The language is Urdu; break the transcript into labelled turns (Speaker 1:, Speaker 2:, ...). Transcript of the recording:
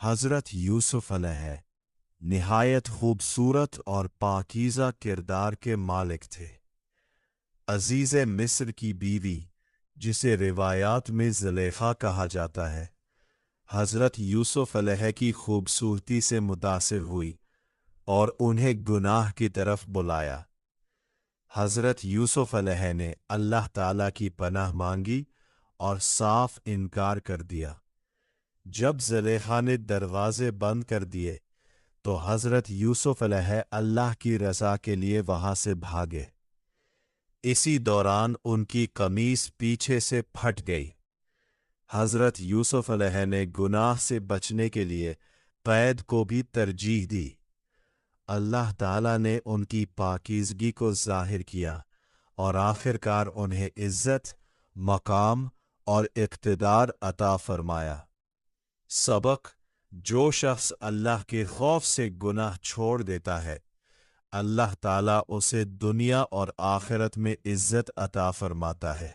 Speaker 1: حضرت یوسف علیہ نہایت خوبصورت اور پاکیزہ کردار کے مالک تھے۔ عزیز مصر کی بیوی، جسے روایات میں زلیخا کہا جاتا ہے، حضرت یوسف علیہ کی خوبصورتی سے متاثر ہوئی اور انہیں گناہ کی طرف بلایا۔ حضرت یوسف علیہ نے اللہ تعالیٰ کی پناہ مانگی اور صاف انکار کر دیا۔ جب زلیخا نے دروازے بند کر دیے تو حضرت یوسف علیہ اللہ کی رضا کے لیے وہاں سے بھاگے۔ اسی دوران ان کی قمیص پیچھے سے پھٹ گئی۔ حضرت یوسف علیہ نے گناہ سے بچنے کے لیے قید کو بھی ترجیح دی۔ اللہ تعالیٰ نے ان کی پاکیزگی کو ظاہر کیا اور آخرکار انہیں عزت، مقام اور اقتدار عطا فرمایا۔ سبق: جو شخص اللہ کے خوف سے گناہ چھوڑ دیتا ہے، اللہ تعالیٰ اسے دنیا اور آخرت میں عزت عطا فرماتا ہے۔